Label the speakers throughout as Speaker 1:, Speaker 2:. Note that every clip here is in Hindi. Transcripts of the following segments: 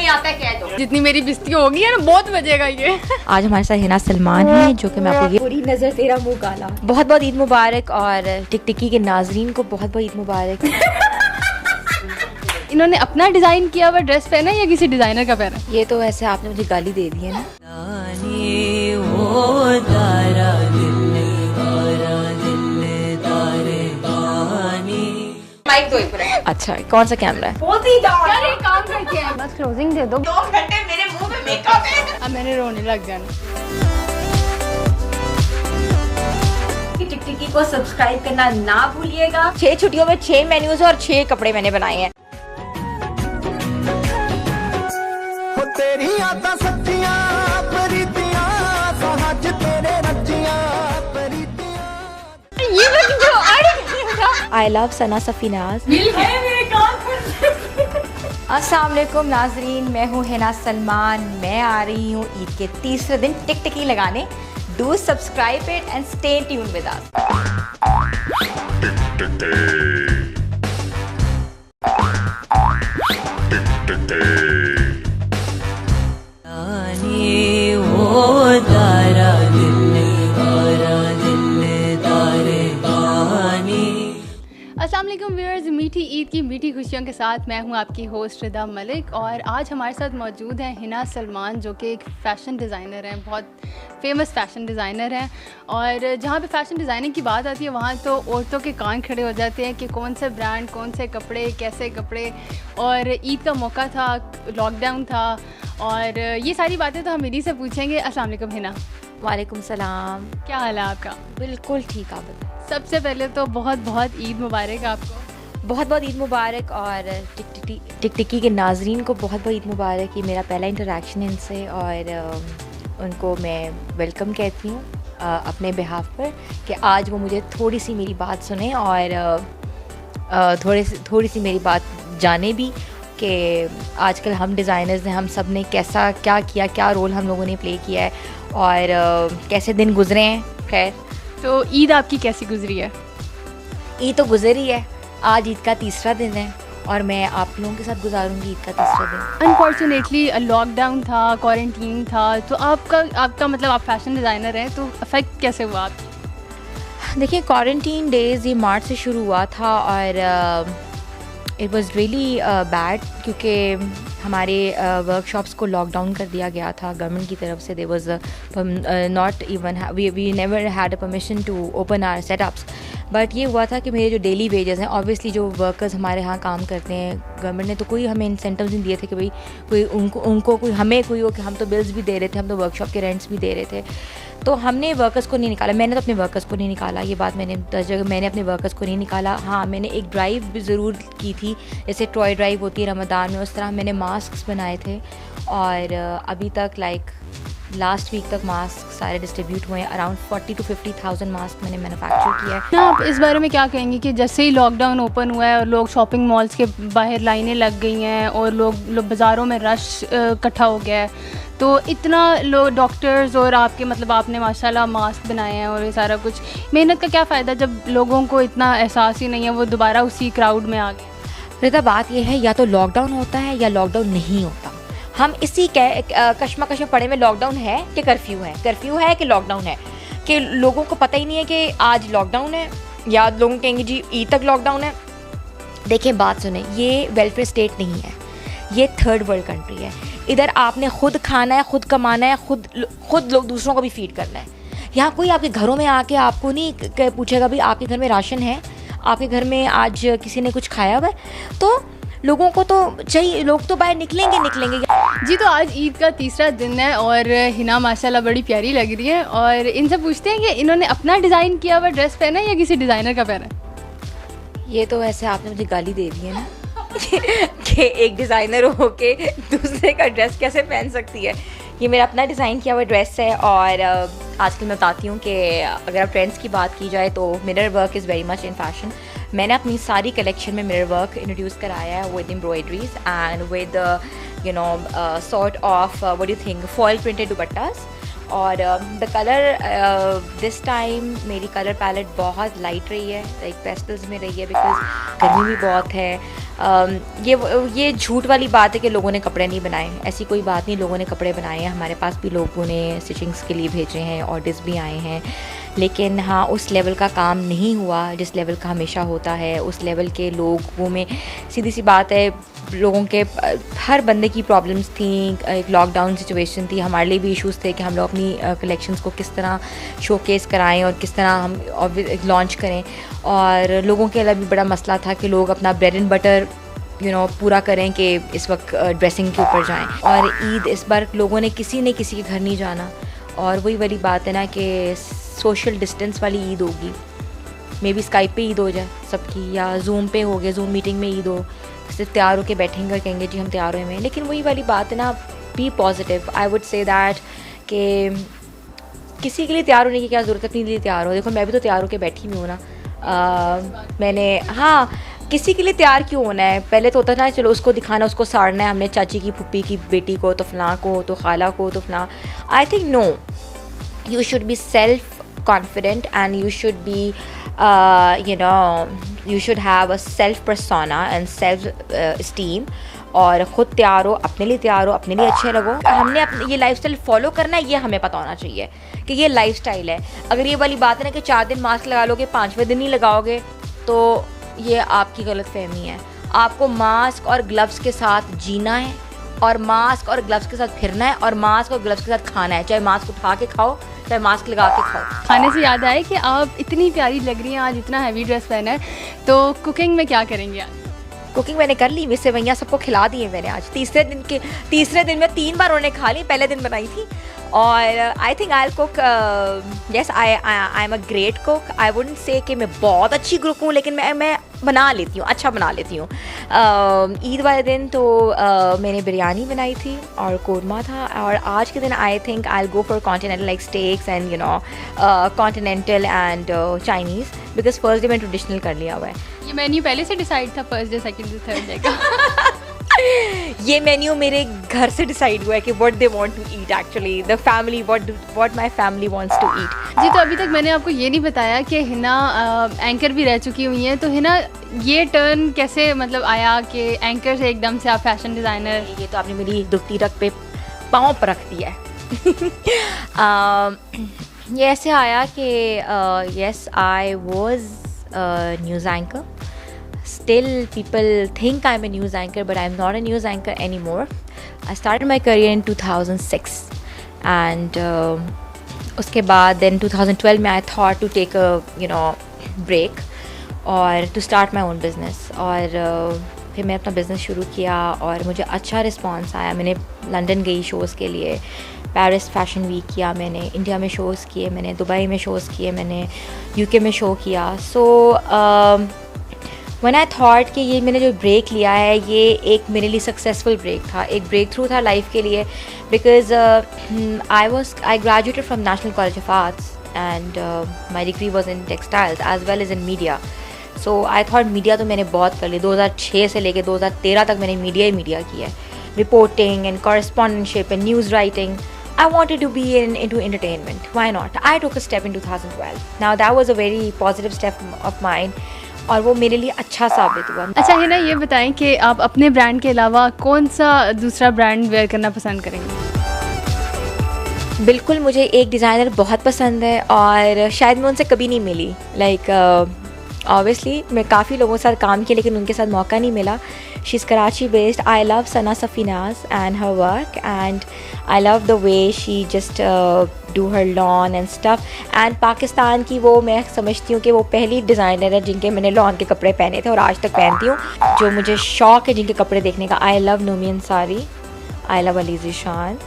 Speaker 1: नहीं आता कह दो।
Speaker 2: जितनी मेरी बिस्ती होगी है ना बहुत बजेगा ये।
Speaker 3: आज हमारे साथ हिना सलमान है जो कि मैं आपको ये
Speaker 1: पूरी नजर तेरा मुंह काला।
Speaker 3: बहुत बहुत ईद मुबारक और टिकटिकी के नाजरीन को बहुत बहुत ईद मुबारक।
Speaker 2: इन्होंने अपना डिजाइन किया हुआ ड्रेस पहना है या किसी डिजाइनर का पहना?
Speaker 3: ये तो वैसे आपने मुझे गाली दे दी है ना।
Speaker 1: माइक दो पूरा।
Speaker 3: अच्छा कौन सा कैमरा है?
Speaker 1: बहुत ही
Speaker 2: यार एक काम करके है, बस क्लोजिंग दे दो।
Speaker 1: 2 घंटे मेरे मुंह में मेकअप है।
Speaker 2: अब मैंने रोने लग जाना।
Speaker 1: टिकटिकी को सब्सक्राइब करना ना भूलिएगा।
Speaker 3: 6 छुट्टियों में 6 मेन्यूज और 6 कपड़े मैंने बनाए हैं।
Speaker 4: तेरी यादां सच्चियां प्रीतियां सहज तेरे रचियां प्रीतियां।
Speaker 2: ये बस जो अरे
Speaker 3: आई लव सना सफीनाज।
Speaker 2: मेरे कान
Speaker 3: अस्सलाम वालेकुम नाजरीन, मैं हूँ हिना सलमान। मैं आ रही हूँ ईद के तीसरे दिन टिकटिकी लगाने। Do subscribe it and stay tune with us.
Speaker 2: अस्सलाम वालेकुम व्यूअर्स, मीठी ईद की मीठी खुशियों के साथ मैं हूं आपकी होस्ट रिदा मलिक और आज हमारे साथ मौजूद हैं हिना सलमान जो कि एक फ़ैशन डिज़ाइनर हैं, बहुत फेमस फ़ैशन डिज़ाइनर हैं। और जहां पे फ़ैशन डिज़ाइनिंग की बात आती है वहां तो औरतों के कान खड़े हो जाते हैं कि कौन से ब्रांड, कौन से कपड़े, कैसे कपड़े। और ईद का मौका था, लॉकडाउन था और ये सारी बातें तो हम इन्हीं से पूछेंगे। अस्सलाम वालेकुम हिना।
Speaker 3: वालेकुम सलाम।
Speaker 2: क्या हाल है आपका?
Speaker 3: बिल्कुल ठीक, आप बताएं।
Speaker 2: सबसे पहले तो बहुत बहुत ईद मुबारक आपको।
Speaker 3: बहुत बहुत ईद मुबारक और टिकटिकी के नाजरीन को बहुत बहुत ईद मुबारक। ये मेरा पहला इंटरेक्शन है इनसे और उनको मैं वेलकम कहती हूँ अपने बिहाफ पर कि आज वो मुझे थोड़ी सी मेरी बात सुने और थोड़ी सी मेरी बात जाने भी कि आजकल हम डिज़ाइनर्स हैं, हम सब ने कैसा क्या किया, क्या रोल हम लोगों ने प्ले किया है और कैसे दिन गुजरे हैं। खैर,
Speaker 2: तो ईद आपकी कैसी गुजरी है?
Speaker 3: ईद तो गुजर ही है, आज ईद का तीसरा दिन है और मैं आप लोगों के साथ गुजारूंगी ईद का तीसरा दिन।
Speaker 2: अनफॉर्चुनेटली लॉकडाउन था, क्वारंटीन था, तो आपका मतलब आप फैशन डिज़ाइनर हैं तो अफेक्ट कैसे हुआ आपकी?
Speaker 3: देखिए, क्वारंटीन डेज़ ये मार्च से शुरू हुआ था और इट वाज रियली बैड क्योंकि हमारे वर्कशॉप्स को लॉकडाउन कर दिया गया था गवर्नमेंट की तरफ से। There was not even we never had a permission to open our setups. But ये हुआ था कि मेरे जो डेली वेजेस हैं, ऑब्वियसली जो वर्कर्स हमारे यहाँ काम करते हैं, गवर्नमेंट ने तो कोई हमें इंसेंटिव्स नहीं दिए थे कि भाई कोई उनको कोई हमें कोई हो कि हम तो बिल्स भी दे रहे थे, हम तो वर्कशॉप के रेंट्स भी दे रहे थे, तो हमने वर्कर्स को नहीं निकाला। मैंने तो अपने वर्कर्स को नहीं निकाला, ये बात मैंने 10 जगह मैंने अपने वर्कर्स को नहीं निकाला। हाँ, मैंने एक ड्राइव भी ज़रूर की थी, जैसे टॉय ड्राइव होती है रमज़ान में, उस तरह मैंने मास्क बनाए थे और अभी तक लास्ट वीक तक मास्क सारे डिस्ट्रीब्यूट हुए हैं। अराउंड 40 to 50,000 मास्क मैंने मैन्युफैक्चर किया है।
Speaker 2: ना आप इस बारे में क्या कहेंगे कि जैसे ही लॉकडाउन ओपन हुआ है और लोग शॉपिंग मॉल्स के बाहर लाइनें लग गई हैं और लोग बाज़ारों में रश इकट्ठा हो गया है, तो इतना लोग डॉक्टर्स और आपके मतलब आपने माशाल्लाह मास्क बनाए हैं और ये सारा कुछ, मेहनत का क्या फ़ायदा जब लोगों को इतना एहसास ही नहीं है, वो दोबारा उसी क्राउड में आ गए?
Speaker 3: रिता, बात यह है या तो लॉकडाउन होता है या लॉकडाउन नहीं होता। हम इसी कश्मकश में पड़े में लॉकडाउन है कि कर्फ्यू है कि लॉकडाउन है, कि लोगों को पता ही नहीं है कि आज लॉकडाउन है या लोग कहेंगे जी ईद तक लॉकडाउन है। देखिए, बात सुने, ये वेलफेयर स्टेट नहीं है, ये थर्ड वर्ल्ड कंट्री है। इधर आपने खुद खाना है, खुद कमाना है, खुद लोग दूसरों को भी फीड करना है। यहाँ कोई आपके घरों में आके आपको नहीं पूछेगा भाई आपके घर में राशन है, आपके घर में आज किसी ने कुछ खाया हुआ है, तो लोगों को तो चाहिए, लोग तो बाहर निकलेंगे।
Speaker 2: जी, तो आज ईद का तीसरा दिन है और हिना माशाल्लाह बड़ी प्यारी लग रही है और इनसे पूछते हैं कि इन्होंने अपना डिज़ाइन किया हुआ ड्रेस पहना है या किसी डिज़ाइनर का पहना है?
Speaker 3: ये तो वैसे आपने मुझे गाली दे दी है ना कि एक डिज़ाइनर होके दूसरे का ड्रेस कैसे पहन सकती है। ये मेरा अपना डिज़ाइन किया हुआ ड्रेस है और आजकल मैं बताती हूँ कि अगर आप ट्रेंड्स की बात की जाए तो mirror work is very much in fashion. मैंने अपनी सारी कलेक्शन में मिरर वर्क इंट्रोड्यूस कराया है with embroideries and with sort of what do you think foil printed dupattas. और द कलर दिस टाइम मेरी कलर पैलेट बहुत लाइट रही है, लाइक पेस्टल्स में रही है, बिकॉज गर्मी भी बहुत है। ये झूठ वाली बात है कि लोगों ने कपड़े नहीं बनाए, ऐसी कोई बात नहीं, लोगों ने कपड़े बनाए हैं। हमारे पास भी लोगों ने स्टिचिंग्स के लिए भेजे हैं, ऑर्डर्स भी आए हैं, लेकिन हाँ उस लेवल का काम नहीं हुआ जिस लेवल का हमेशा होता है। उस लेवल के लोगों में सीधी सी बात है, लोगों के हर बंदे की प्रॉब्लम्स थी, एक लॉकडाउन सिचुएशन थी, हमारे लिए भी इश्यूज़ थे कि हम लोग अपनी कलेक्शंस को किस तरह शोकेस कराएं और किस तरह हम लॉन्च करें। और लोगों के अलावा भी बड़ा मसला था कि लोग अपना ब्रेड एंड बटर पूरा करें कि इस वक्त ड्रेसिंग के ऊपर जाएं। और ईद इस बार लोगों ने किसी के घर नहीं जाना, और वही वाली बात है ना कि सोशल डिस्टेंस वाली ईद होगी। मे बी स्काइप पे ईद हो जाए सबकी, या जूम पे हो गया, जूम मीटिंग में ईद हो, सिर्फ तैयार होकर बैठेंगे और कहेंगे जी हम तैयार हुए हैं। लेकिन वही वाली बात है ना, be positive. I would say that कि किसी के लिए तैयार होने की क्या ज़रूरत है, अपने लिए तैयार हो। देखो मैं भी तो तैयार होकर बैठी हुई हूँ ना। मैंने हाँ, किसी के लिए तैयार क्यों होना है? पहले तो होता था चलो उसको दिखाना, उसको साड़ना है, हमने चाची की फुप्पी की बेटी को, तो फलां को, तो खाला को, तो फलां। I think no, you should be self confident and you should be you should have a self persona and self esteem, और ख़ुद तैयार हो, अपने लिए तैयार हो, अपने लिए अच्छे लगो। हमने अपने ये लाइफस्टाइल फॉलो करना है, ये हमें पता होना चाहिए कि ये लाइफस्टाइल है। अगर ये वाली बात है ना कि 4 दिन मास्क लगा लोगे, 5वें दिन नहीं लगाओगे, तो ये आपकी गलतफहमी है। आपको मास्क और ग्लव्स के साथ जीना है, और मास्क और ग्लव्स के साथ फिरना है, और मास्क और ग्लव्स के साथ खाना है। चाहे मास्क उठा के खाओ, चाहे मास्क लगा के खाओ।
Speaker 2: खाने से याद आया कि आप इतनी प्यारी लग रही हैं आज, इतना हैवी ड्रेस पहना है, तो कुकिंग में क्या करेंगे आज?
Speaker 3: कुकिंग मैंने कर ली, मिस भैया सबको खिला दिए मैंने आज। तीसरे दिन में 3 बार उन्होंने खा ली, पहले दिन बनाई थी। और I think I cook, yes I am a great cook. I wouldn't say कि मैं बहुत अच्छी कुक हूँ, लेकिन मैं बना लेती हूँ, अच्छा बना लेती हूँ। ईद वाले दिन तो मैंने बिरयानी बनाई थी और कोरमा था, और आज के दिन I think I will go for continental like stakes and continental and Chinese, because first day मैंने ट्रेडिशनल कर लिया हुआ है।
Speaker 2: ये मेन्यू पहले से डिसाइड था, first day, second day, third day का?
Speaker 3: ये मेन्यू मेरे घर से डिसाइड हुआ है कि what they want to eat, actually the family, what my family wants to eat.
Speaker 2: जी, तो अभी तक मैंने आपको ये नहीं बताया कि हिना एंकर भी रह चुकी हुई हैं, तो हिना ये टर्न कैसे मतलब आया कि एंकर से एकदम से आप फैशन डिज़ाइनर?
Speaker 3: ये तो आपने मेरी दुखती रख पे पाँव पर रख दिया है। ये ऐसे आया कि yes I was news anchor. Still people think I'm a news anchor, but I'm not a news anchor anymore. I started my career in 2006 and उसके बाद then 2012 में I thought to take a break और to start my own business. और फिर मैं अपना बिज़नेस शुरू किया और मुझे अच्छा रिस्पॉन्स आया. मैंने लंदन गई शोज़ के लिए, पेरिस फैशन वीक किया मैंने, इंडिया में शोज़ किए मैंने, दुबई में शोज़ किए मैंने, यूके में शो किया. सो व्हेन आई थॉट कि ये मैंने जो ब्रेक लिया है ये एक मेरे लिए सक्सेसफुल ब्रेक था, एक ब्रेक थ्रू था लाइफ के लिए. Because I graduated from National College of Arts and my degree was in textiles as well as in media. So I thought media तो मैंने बहुत कर ली. 2006 से लेकर 2013 तक मैंने मीडिया किया है, reporting and correspondentship and news writing. I wanted to be into entertainment. Why not? I took a step in 2012. Now that was a very positive step of mine. और वो मेरे लिए अच्छा साबित हुआ.
Speaker 2: अच्छा है ना, ये बताएं कि आप अपने ब्रांड के अलावा कौन सा दूसरा ब्रांड वेयर करना पसंद करेंगे?
Speaker 3: बिल्कुल, मुझे एक डिज़ाइनर बहुत पसंद है और शायद मैं उनसे कभी नहीं मिली. ऑब्वियसली मैं काफ़ी लोगों के साथ काम किया लेकिन उनके साथ मौका नहीं मिला. She is Karachi based. I love Sana Safinaz and her work and I love the way she just do her lawn and stuff. And Pakistan की वो मैं समझती हूँ कि वो पहली डिज़ाइनर है जिनके मैंने लॉन के कपड़े पहने थे और आज तक पहनती हूँ. जो मुझे शौक़ है जिनके कपड़े देखने का. I love Nomi Ansari, I love Ali Zeeshan.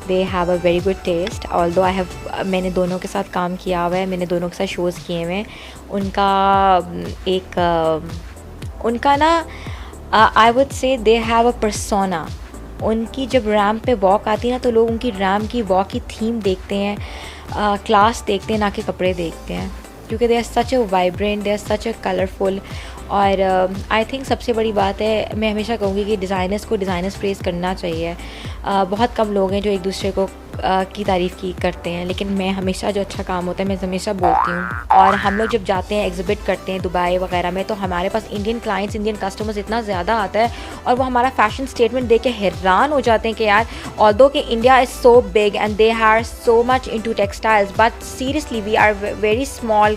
Speaker 3: They have a very good taste. Although मैंने दोनों के साथ काम किया हुआ है, मैंने दोनों के साथ शोज़ किए हुए हैं. उनका ना I would say they have a persona. उनकी जब रैम्प पे वॉक आती है ना तो लोग उनकी रैम्प की वॉक की थीम देखते हैं, क्लास देखते हैं, ना कि कपड़े देखते हैं, क्योंकि they are such a vibrant, they are such a colourful. और आई थिंक सबसे बड़ी बात है, मैं हमेशा कहूँगी कि डिज़ाइनर्स को डिज़ाइनर्स प्रेज़ करना चाहिए. बहुत कम लोग हैं जो एक दूसरे को की तारीफ़ की करते हैं, लेकिन मैं हमेशा जो अच्छा काम होता है मैं हमेशा बोलती हूँ। और हम लोग जब जाते हैं एग्जिबिट करते हैं दुबई वगैरह में, तो हमारे पास इंडियन क्लाइंट्स, इंडियन कस्टमर्स इतना ज़्यादा आता है और वो हमारा फ़ैशन स्टेटमेंट देख के हैरान हो जाते हैं कि यार ऑल्दो कि India is so big and they are so much into textiles, but seriously we are very small.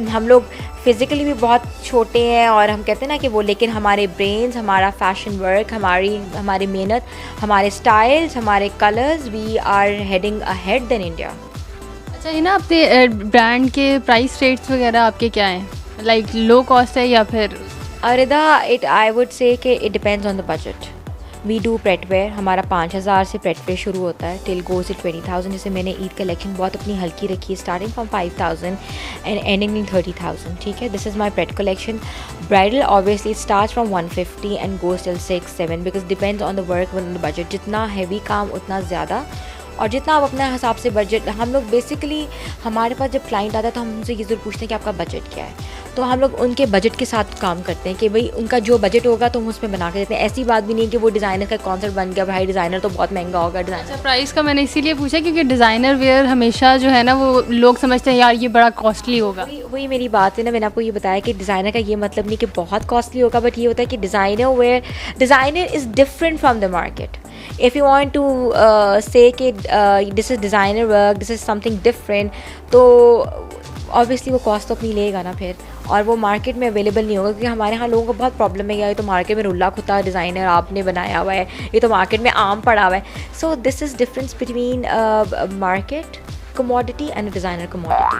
Speaker 3: हम लोग फिज़िकली भी बहुत छोटे हैं और हम कहते हैं ना कि वो, लेकिन हमारे ब्रेन्स, हमारा फैशन वर्क, हमारी मेहनत, हमारे स्टाइल्स, हमारे colours, we are heading ahead then India.
Speaker 2: अच्छा हिना, अपने ब्रांड के प्राइस रेट्स वगैरह आपके क्या हैं? लाइक लो कॉस्ट है या फिर?
Speaker 3: रिदा, आई वुड से कि it depends on the budget. We do pret wear, हमारा 5,000 से प्रेटवेयर शुरू होता है टिल गोज टू 20,000। जैसे मैंने ईद कलेक्शन बहुत अपनी हल्की रखी है, starting from 5,000 and ending in 30,000, ठीक है। This is my parade collection. Bridal obviously start from 150 and goes till 6-7 because depends on the work on the budget. जितना हैवी काम उतना ज़्यादा, और जितना आप अपने हिसाब से बजट, हम लोग बेसिकली हमारे पास जब क्लाइंट आता है तो हम उनसे ये ज़रूर पूछते हैं कि आपका बजट क्या है, तो हम लोग उनके बजट के साथ काम करते हैं कि भाई उनका जो बजट होगा तो हम उसमें बना के देते हैं। ऐसी बात भी नहीं कि वो डिज़ाइनर का कॉन्सेप्ट बन गया, भाई डिज़ाइनर तो बहुत महंगा होगा डिज़ाइनर।
Speaker 2: अच्छा, प्राइस का मैंने इसीलिए पूछा क्योंकि डिज़ाइनर वेयर हमेशा जो है ना वो लोग समझते हैं यार ये बड़ा कॉस्टली होगा।
Speaker 3: वही मेरी बात है ना, मैंने आपको ये बताया कि डिज़ाइनर का ये मतलब नहीं कि बहुत कॉस्टली होगा, बट ये होता है कि designer is different from the market. If you want to say कि this is designer work, this is something different, तो obviously वो कॉस्ट तो अपनी लेगा ना फिर, और वो मार्केट में अवेलेबल नहीं होगा क्योंकि हमारे यहाँ लोगों को बहुत प्रॉब्लम है, ये तो मार्केट में रुल्ला खुता डिज़ाइनर आपने बनाया हुआ है, ये तो मार्केट में आम पड़ा हुआ है। So this is difference between market commodity and designer commodity.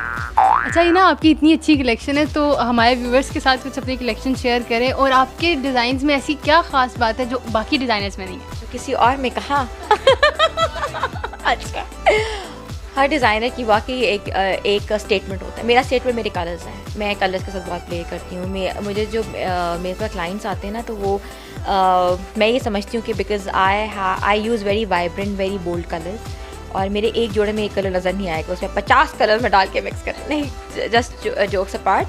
Speaker 2: अच्छा हिना, आपकी इतनी अच्छी कलेक्शन है तो हमारे व्यूवर्स के साथ कुछ अपनी कलेक्शन शेयर करें, और आपके डिज़ाइंस में ऐसी क्या ख़ास बात है जो बाकी डिज़ाइनर्स में नहीं है?
Speaker 3: तो किसी और में कहा अच्छा, हर डिज़ाइनर की वाकई एक स्टेटमेंट होता है। मेरा स्टेटमेंट मेरे कलर्स हैं, मैं कलर्स के साथ बहुत प्ले करती हूँ। मुझे जो मेरे पास क्लाइंट्स आते हैं ना, तो वो मैं ये समझती हूँ कि because I use very vibrant, very bold colours, और मेरे एक जोड़े में एक कलर नज़र नहीं आएगा, उसमें 50 कलर में डाल के मिक्स कर, नहीं, just jokes apart,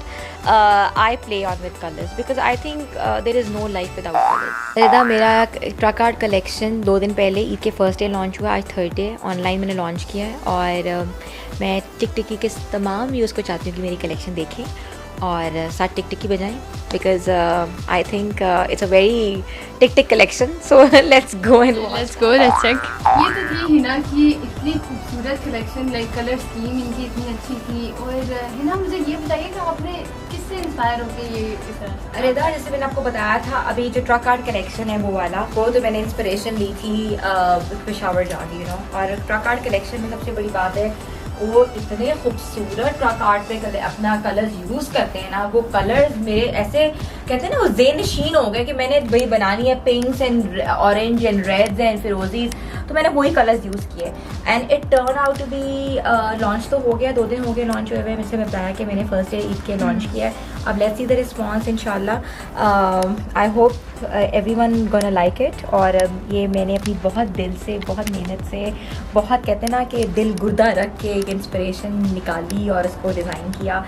Speaker 3: I play on with colours because I think there is no life without colours. Rida, मेरा ट्रकार्ड कलेक्शन 2 दिन पहले ईद के फर्स्ट डे लॉन्च हुआ, आज 3rd डे ऑनलाइन मैंने लॉन्च किया है, और मैं टिकटिकी के तमाम व्यूज़ को चाहती हूँ कि मेरी कलेक्शन देखें और साथ टिकटिकी बजाएं, because I think it's a very tick collection, so let's go
Speaker 2: let's check. ये तो थी हिना की इतनी खूबसूरत कलेक्शन, लाइक कलर स्कीम इनकी इतनी अच्छी थी। और हिना, मुझे ये बताइए कि आपने किससे इंस्पायर होकर ये इस तरह?
Speaker 3: रिदा, जैसे मैंने आपको बताया था, अभी जो ट्रक आर्ट कलेक्शन है वो वाला, वो तो मैंने इंस्पिरेशन ली थी पेशावर जाके, यू नो। और ट्रक आर्ट कलेक्शन में सबसे बड़ी बात है वो इतने खूबसूरत ट्रक आर्ट पे अपना कलर्स यूज़ करते हैं ना, वो कलर्स मेरे ऐसे कहते हैं ना वो ज़ेनशीन हो गए कि मैंने वही बनानी है, pinks and orange and reds and फिरोजीज, तो मैंने वही कलर्स यूज़ किए and it turn out to be. Launch तो हो गया, 2 दिन हो गए लॉन्च हुए हुए, मुझसे बताया कि मैंने फर्स्ट डे ईद के लॉन्च किया है। अब लेट्स सी द रिस्पॉन्स, इंशाल्लाह। I hope everyone gonna like it. और ये मैंने अपनी बहुत दिल से, बहुत मेहनत से, बहुत कहते हैं ना कि दिल गुर्दा रख के एक इंस्पिरेशन निकाली और इसको डिज़ाइन किया।